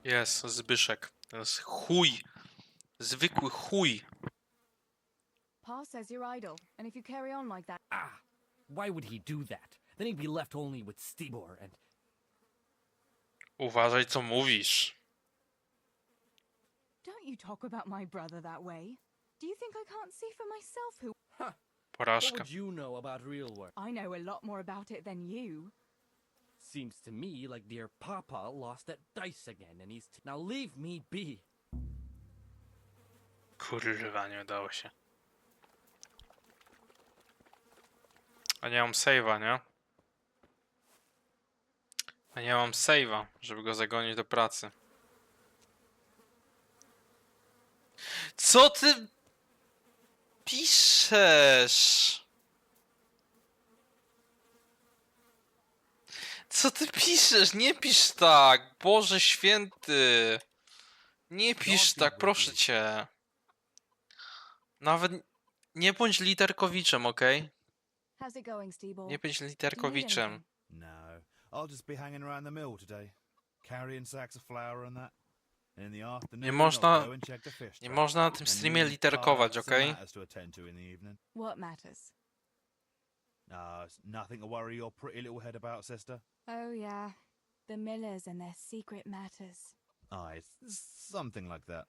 Jest, Zbyszek. To jest chuj. Zwykły chuj. Pa says you're idle, and if you carry on like that... Ah, why would he do that? Then he'd be left only with Stibor and... Uważaj, co mówisz. Don't you talk about my brother that way. Do you think I can't see for myself who... Huh, what Porażka. would you know about real work? I know a lot more about it than you. Seems to me like dear Papa lost that dice again and he's... Now leave me be. Kurwa, nie udało się. A nie mam save'a, nie? A nie mam save'a, żeby go zagonić do pracy. Co ty piszesz? Co ty piszesz? Nie pisz tak! Boże święty! Nie pisz tak, proszę cię. Nawet nie bądź literkowiczem, okej? How's it going, Stibor? Nie bądź Do you need literkowiczem. anything? No, I'll just be hanging around the mill today, carrying sacks of flour and that. And in the afternoon, Nie można- I'll go and check the fish Nie trap. można na tym And streamie you literkować, have some okej? matters to attend to in the evening. What matters? It's nothing to worry your pretty little head about, sister. Oh, yeah. The Millers and their secret matters. It's something like that.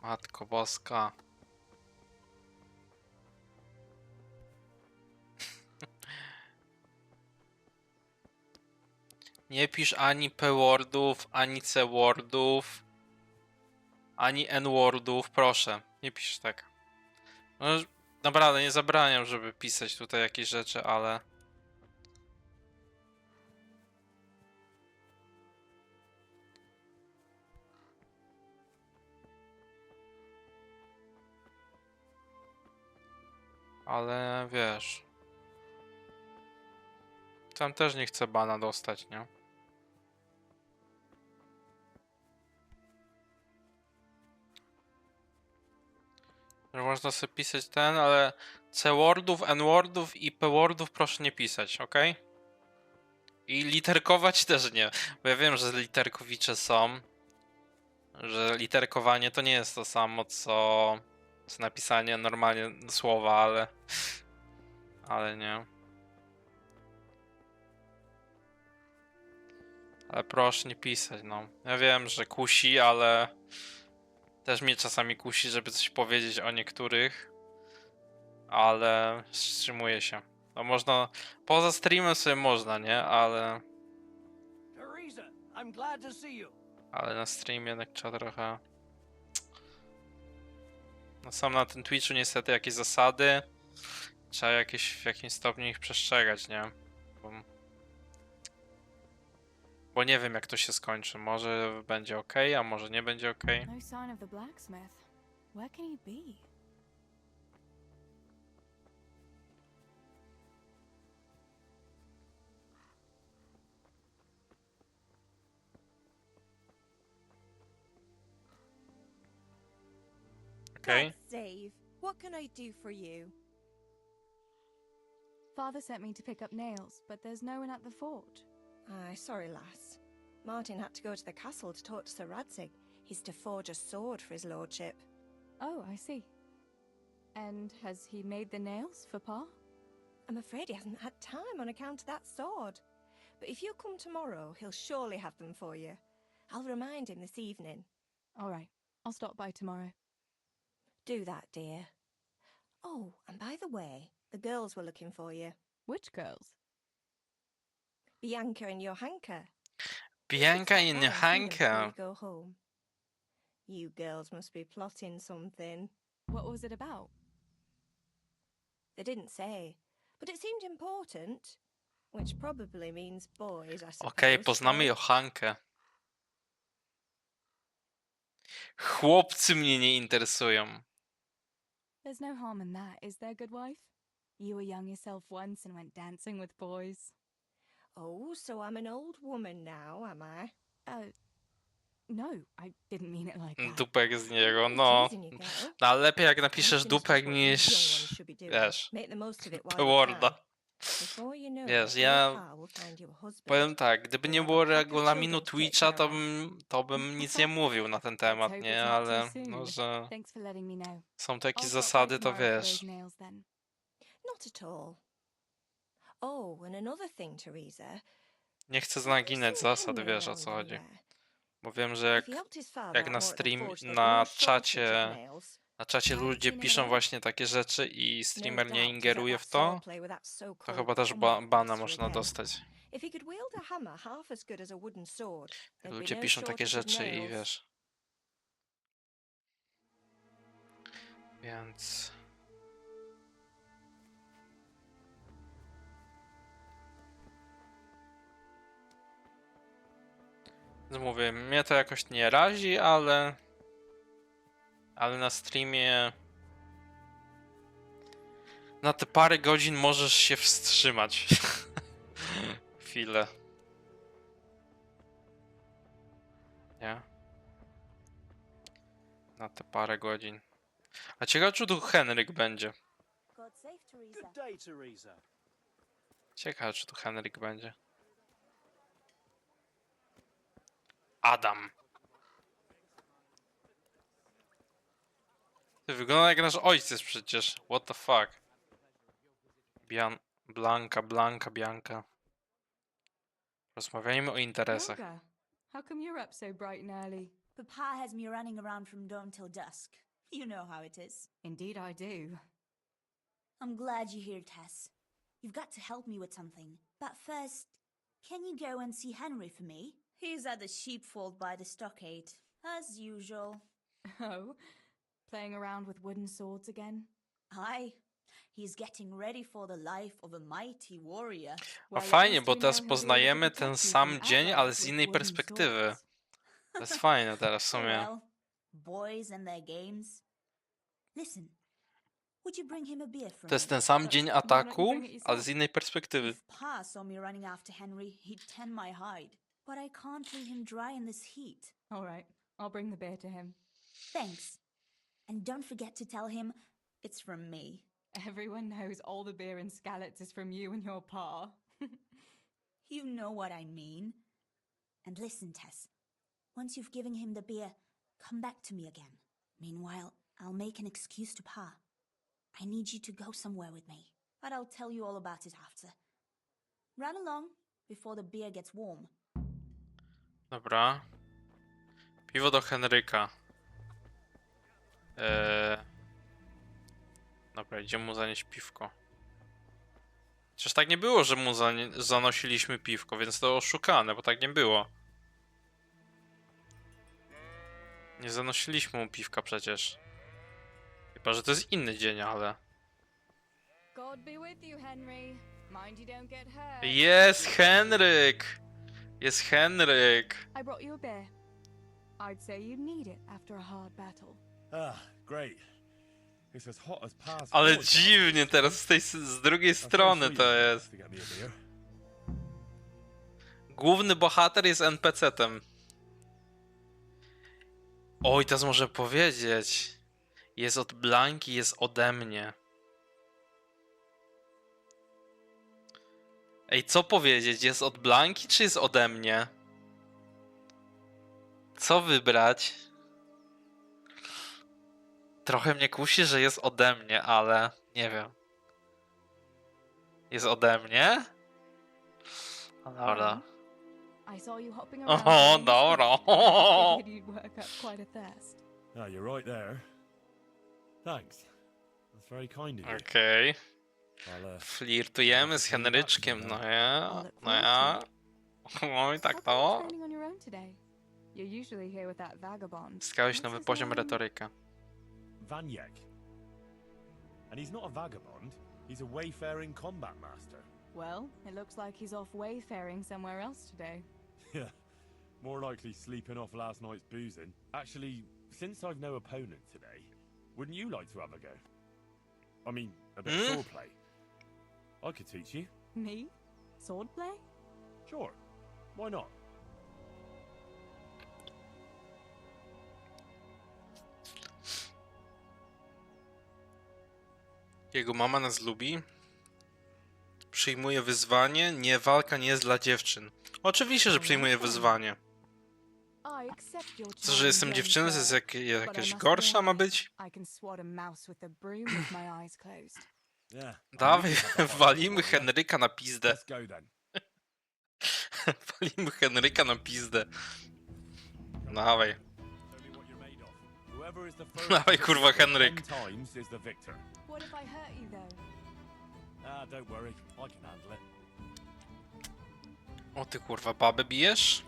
Matko boska. Nie pisz ani P-wordów, ani C-wordów, ani N-wordów, proszę. Nie pisz tak. No, naprawdę, nie zabraniam, żeby pisać tutaj jakieś rzeczy, ale... Ale wiesz... Tam też nie chcę bana dostać, nie? Że można sobie pisać ten, ale C-wordów, N-wordów i P-wordów proszę nie pisać, ok? I literkować też nie, bo ja wiem, że literkowicze są, że literkowanie to nie jest to samo, co napisanie normalnie słowa, ale nie. Ale proszę nie pisać, no. Ja wiem, że kusi, ale też mnie czasami kusi, żeby coś powiedzieć o niektórych, ale wstrzymuję się. No można, poza streamem sobie można, nie? Teresa, I'm glad to see you. Ale na streamie jednak trzeba trochę... No sam na tym Twitchu niestety jakieś zasady. Trzeba w jakimś stopniu ich przestrzegać, nie? Bo nie wiem jak to się skończy. Może będzie ok, a może nie będzie ok. No sign of the blacksmith. Where can he be? Okay. That's Dave. What can I do for you? Father sent me to pick up nails, but there's no one at the fort. Aye, sorry, lass. Martin had to go to the castle to talk to Sir Radzig. He's to forge a sword for his lordship. Oh, I see. And has he made the nails for Pa? I'm afraid he hasn't had time on account of that sword. But if you come tomorrow, he'll surely have them for you. I'll remind him this evening. All right, I'll stop by tomorrow. Do that, dear. Oh, and by the way, the girls were looking for you. Which girls? Bianca and Johanka. Bianca I'll and see them before Johanka. you go home. You girls must be plotting something. What was it about? They didn't say, but it seemed important, which probably means boys, I suppose. Okej, poznamy right? Johankę. Chłopcy mnie nie interesują. There's no harm in that, is there, good wife? You were young yourself once and went dancing with boys. Oh, so I'm an old woman now, am I? No, I didn't mean it like that. Dupek z niego, I'm no. teasing you, girl. No ale lepiej jak napiszesz Dancing is just dupek what you young niż... ones should be doing. Wiesz... Make the most of it while you P-worda. can. Before you know Wiesz, it, your ja pa will find you a husband. powiem tak, gdyby nie We'll have było a pack of regulaminu children to take Twitcha, care to of. bym nic nie mówił na ten Let's temat, hope nie? it's not too Ale soon. no, że Thanks for letting me know. są takie I'll stop by zasady, to tomorrow for wiesz. those nails then. Not at all. Oh, and another thing, Teresa. Nie chcę Have you naginać seen zasad, Henry wiesz o co around chodzi. anywhere? Bo wiem, że If he helped his father jak out na more at the stream, forge, there'd be na no shortage of czacie, nails. na czacie I haven't ludzie seen him piszą around. właśnie takie rzeczy i No streamer nie doubt he's at ingeruje that w to, swordplay with that to so-called chyba też combat bana master można again. dostać. If he could wield a hammer half as good as a wooden sword, Jak there'd ludzie be no piszą takie shortage of rzeczy i nails. wiesz. Więc... No mówię, mnie to jakoś nie razi, ale na streamie na te parę godzin możesz się wstrzymać. Chwilę. Nie? Na te parę godzin. A ciekawe, czy tu Henryk będzie. God save Teresa. Good day, Teresa. Ciekawe, czy tu Henryk będzie. Adam. Ty wygląda jak nasz ojciec przecież. What the fuck. Bianka. Rozmawiajmy o interesach. Yoga, how come you're up so bright and early? Papa has me running around from dawn till dusk. You know how it is. Indeed I do. I'm glad you're here, Tess. You've got to help me with something. But first, can you go and see Henry for me? He's at the sheepfold by the stockade, as usual. Oh, playing around with wooden swords again? Aye, he's getting ready for the life of a mighty warrior. A Well, at fajnie, least bo we know teraz he'll be able to poznajemy protect ten me sam from dzień, outlaws ale z with innej wooden perspektywy. swords. To jest fajne teraz w Oh sumie. well, boys and their games. Listen, would you bring him a beer for To jest me? ten sam dzień Why don't you ataku, bring it ale yourself? z innej perspektywy. If Pa saw me running after Henry, he'd tan my hide. But I can't leave him dry in this heat. All right, I'll bring the beer to him. Thanks. And don't forget to tell him it's from me. Everyone knows all the beer in Skalitz is from you and your pa. You know what I mean. And listen, Tess. Once you've given him the beer, come back to me again. Meanwhile, I'll make an excuse to Pa. I need you to go somewhere with me, but I'll tell you all about it after. Run along before the beer gets warm. Dobra. Piwo do Henryka. Dobra, idziemy mu zanieść piwko. Przecież tak nie było, że mu zanosiliśmy piwko, więc to oszukane, bo tak nie było. Nie zanosiliśmy mu piwka przecież. Chyba, że to jest inny dzień, ale... God be with you, Henry. Mind you don't get hurt. Jest Henryk! Jest Henryk! I brought you a beer. I'd say you'd need it after a hard battle. Ah, great. It's as hot as past. Ale forge. dziwnie teraz z drugiej strony to jest. To get me a beer. Główny bohater jest NPC-tem. Oj, teraz może powiedzieć. Jest od Blanki, jest ode mnie. Ej, co powiedzieć? Jest od Blanki, czy jest ode mnie? Co wybrać? Trochę mnie kusi, że jest ode mnie, ale nie wiem. Jest ode mnie? No dobra. I saw you hopping around. Oho, playing dobra. squid. Figured you'd work up quite a thirst. Ah, you're right there. Thanks. That's very kind of you. Okej. I'll, Flirtujemy z Henryczkiem, no ja. No ja. Oj, tak How come you're to. training on your own today? You're usually here with that vagabond. Zyskałeś What's nowy his poziom name? retoryka. Vanyek. And he's not a vagabond. He's a wayfaring combat master. Well, it looks like he's off wayfaring somewhere else today. Yeah. More likely sleeping off last night's boozing. Actually, since I've no opponent today, wouldn't you like to have a go? I mean, a bit of swordplay. I could teach you. Me? Swordplay? Sure. Why not? Jego mama nas lubi. przyjmuje wyzwanie. Nie, walka nie jest dla dziewczyn. Oczywiście, że przyjmuję wyzwanie. I accept your Co, że challenge, jestem young dziewczyną, to jest sir, jak, but I jakaś must gorsza ma warn you, być? I can swat a mouse with a broom with my eyes closed. Yeah. I knew Dawaj, you had the heart of a walimy warrior. Henryka na pizdę. Let's go then. Walimy Henryka na pizdę. Dawaj. Show me what you're made of. Whoever is the first Dawaj, to kurwa, hit it Henryk. 10 times is the victor. What if I hurt you though? Ah, don't worry. I can handle it. O ty kurwa, babę bijesz?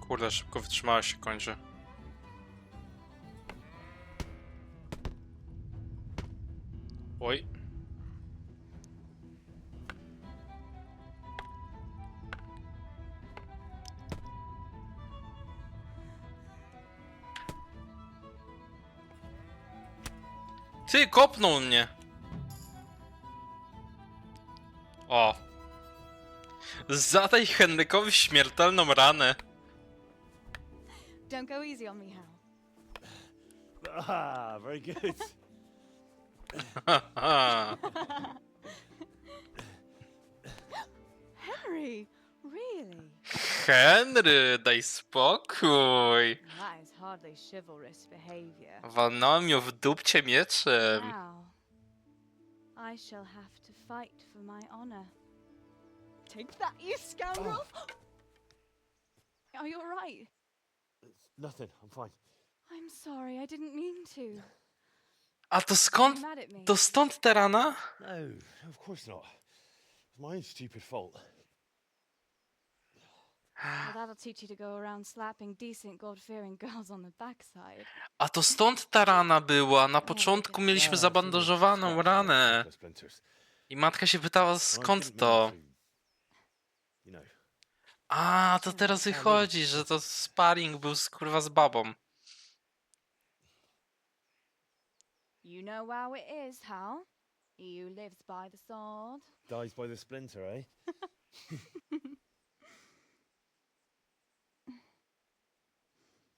Kurde, szybko wytrzymałość się kończy. Oj. Ty, kopnął mnie. O. Zadaj Henrykowi śmiertelną ranę. Don't go easy on me, Hal. Ah, very good. Haha. Henry, really? Henry, daj spokój. That is hardly chivalrous behavior. Walnąłem ją w dupcie mieczem. Now, I shall have to fight for my honor. Take that, you scoundrel! Are you alright? Nothing. I'm fine. I'm sorry, I didn't mean to. A to Are skąd? you mad at me? To stąd ta rana? No, of course not. It's my own stupid fault. Well, that'll teach you to go around slapping decent, God-fearing girls on the backside. A to stąd ta rana była. Na początku mieliśmy zabandażowaną ranę. I matka się pytała skąd to. A, to teraz wychodzi, że to sparring był kurwa z babą. You know how it is, Hal. He who lives by the sword. Dies by the splinter, eh?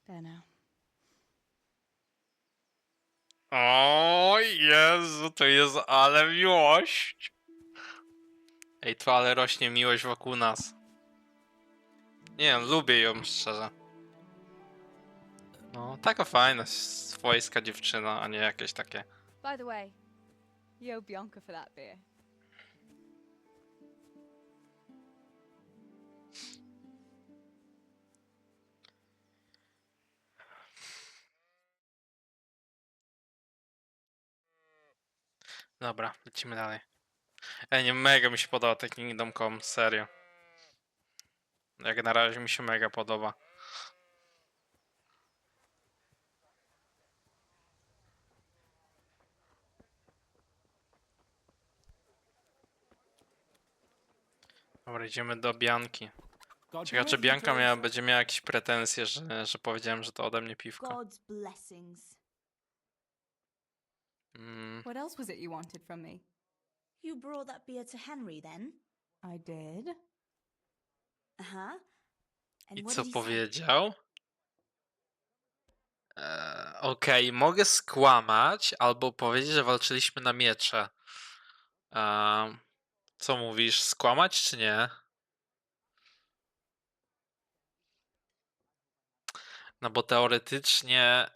There now. O Jezu, to jest ale miłość. Ej, to ale rośnie miłość wokół nas. Nie wiem, lubię ją szczerze. No, taka fajna, swojska dziewczyna, a nie jakieś takie. By the way, you owe Bianca for that beer. Dobra, lecimy dalej. Ej, nie, mega mi się podoba ten Kingdom Come, serio. Jak na razie mi się mega podoba. Dobra, idziemy do Bianki. Ciekawe, czy Bianka będzie miała jakieś pretensje, że powiedziałem, że to ode mnie piwko. God's blessings. What else was it you wanted from me? You brought that beer to Henry then? I did. Uh-huh. And I what co did he say? powiedział? Okej, mogę skłamać albo powiedzieć, że walczyliśmy na miecze. Co mówisz, skłamać czy nie? No bo teoretycznie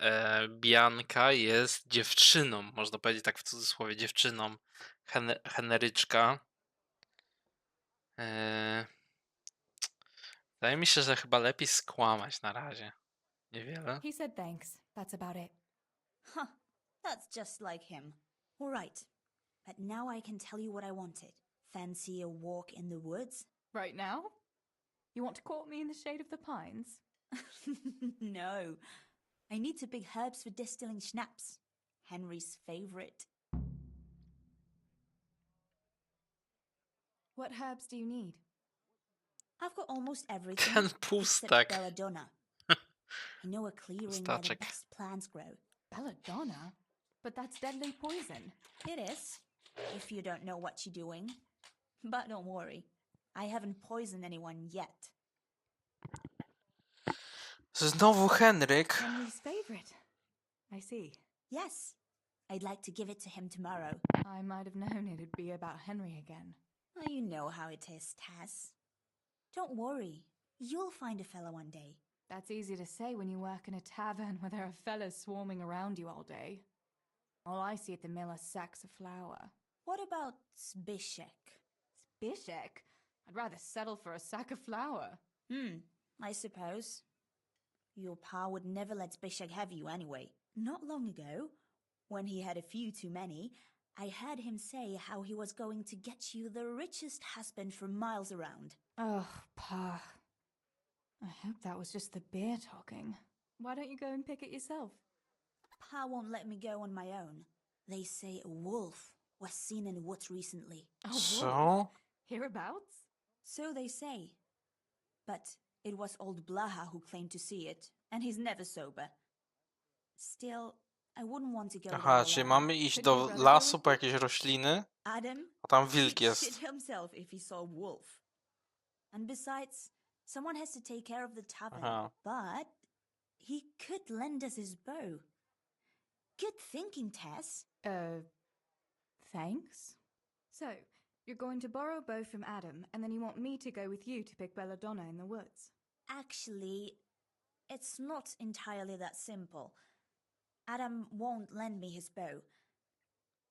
Bianka jest dziewczyną, można powiedzieć tak w cudzysłowie, dziewczyną Henryczka. Wydaje mi się, że chyba lepiej skłamać na razie. Niewiele. He said thanks. That's about it. Huh. That's just like him. All right. But now I can tell you what I wanted. Fancy a walk in the woods? Right now? You want to court me in the shade of the pines? No. I need to pick herbs for distilling schnapps. Henry's favorite. What herbs do you need? I've got almost everything Ten except pustek. belladonna. I know a clearing where the Pustaczek. best plants grow. Belladonna? But that's deadly poison. It is, if you don't know what you're doing. But don't worry, I haven't poisoned anyone yet. Znowu Henryk. Henry's favorite. I see. Yes, I'd like to give it to him tomorrow. I might have known it'd be about Henry again. Well, you know how it is, Tess. Don't worry, you'll find a fella one day. That's easy to say when you work in a tavern where there are fellas swarming around you all day. All I see at the mill are sacks of flour. What about Zbyszek? Bishek? I'd rather settle for a sack of flour. I suppose. Your pa would never let Zbyszek have you anyway. Not long ago, when he had a few too many, I heard him say how he was going to get you the richest husband for miles around. Oh, Pa. I hope that was just the beer talking. Why don't you go and pick it yourself? Pa won't let me go on my own. They say a wolf was seen in the woods recently. A wolf? Co? Hereabouts? So they say. But it was old Blaha who claimed to see it, and he's never sober. Still, I wouldn't want to go Aha, there czyli alone. mamy iść do lasu po jakieś rośliny, Adam, a tam wilk he'd shit jest. himself if he saw a wolf. And besides, someone has to take care of the tavern. Aha. But he could lend us his bow. Good thinking, Tess. Thanks. So, you're going to borrow a bow from Adam, and then you want me to go with you to pick belladonna in the woods. Actually, it's not entirely that simple. Adam won't lend me his bow.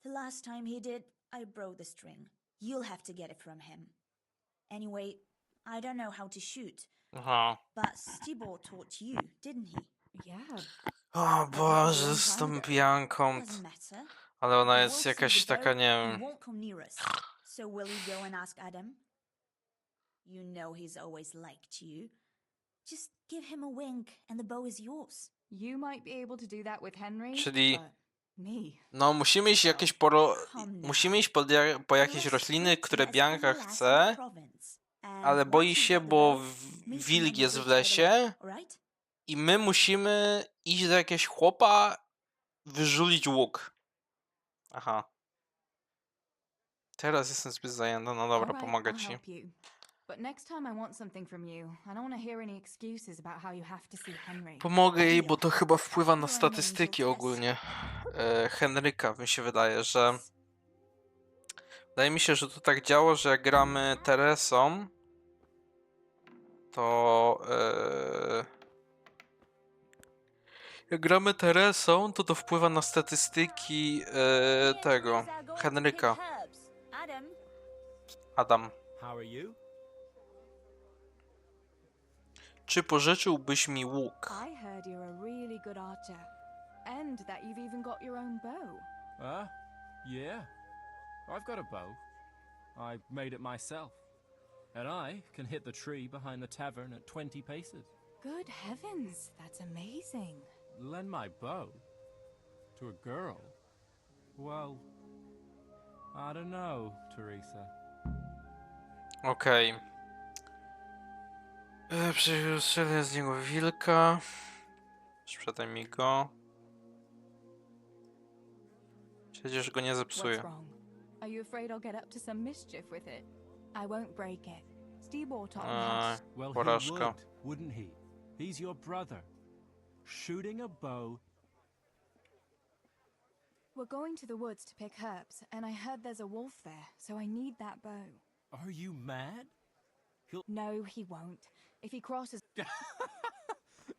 The last time he did, I broke the string. You'll have to get it from him. Anyway, I don't know how to shoot, Aha. but Stibor taught you, didn't he? Yeah, O Boże, z tą Bianką. Doesn't matter. Ale ona The jest wolf jakaś sees the taka, bow, nie he wiem. won't come near us. So will you go and ask Adam? You know he's always liked you. Just give him a wink and the bow is yours. you might be able to do that with Henry, Czyli- but me. No, musimy iść jakieś musimy iść po jakieś rośliny, które Bianka chce, ale boi się, bo wilk jest w lesie i my musimy iść do jakiegoś chłopa, wyżulić łuk. Aha. Teraz jestem zbyt zajęty, no dobra, Alright, pomogę I'll ci. help you. But next time I want something from you. I don't want to hear any excuses about how you have to see Henry. Pomogę jej, bo to chyba wpływa na statystyki ogólnie Henryka, mi się wydaje, że... Wydaje mi się, że to tak działa, że jak gramy Teresą, to... Jak gramy Teresą, to wpływa na statystyki tego, Henryka. Adam. How are you? Czy pożyczyłbyś mi łuk? I heard you're a really good archer. And that you've even got your own bow. Yeah. I've got a bow. I made it myself. And I can hit the tree behind the tavern at 20 paces. Good heavens, that's amazing. Lend my bow to a girl? Well, I don't know, Teresa. Okej. Przyszedłem z niego wilka. Sprzedaj mi go. Przecież go nie What's zepsuję. wrong? Are you afraid I'll get up to some mischief with it? I won't break it. Stibor taught me how to... Well, Porażka. he would, wouldn't he? He's your brother. Shooting a bow. We're going to the woods to pick herbs, and I heard there's a wolf there, so I need that bow. Are you mad? No, he won't. If he crosses...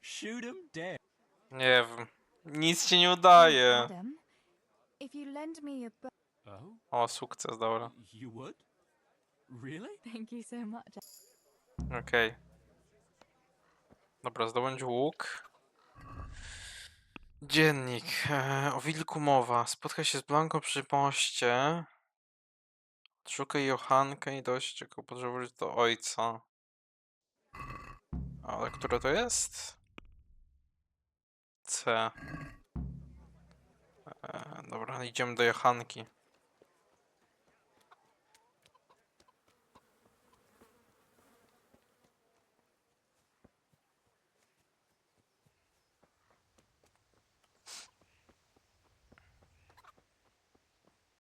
Shoot him dead. Nie wiem. Nic ci nie udaje. Adam, if you lend me a bow... Oh? O, sukces, dobra. You would? Really? Thank you so much. Okej. Dobra, zdobądź łuk. Dziennik. O wilku mowa. Spotkaj się z Blanką przy moście. Szukaj Johannkę i dość, czego potrzebujesz do ojca. Ale które to jest? C. Dobra, idziemy do Johannki.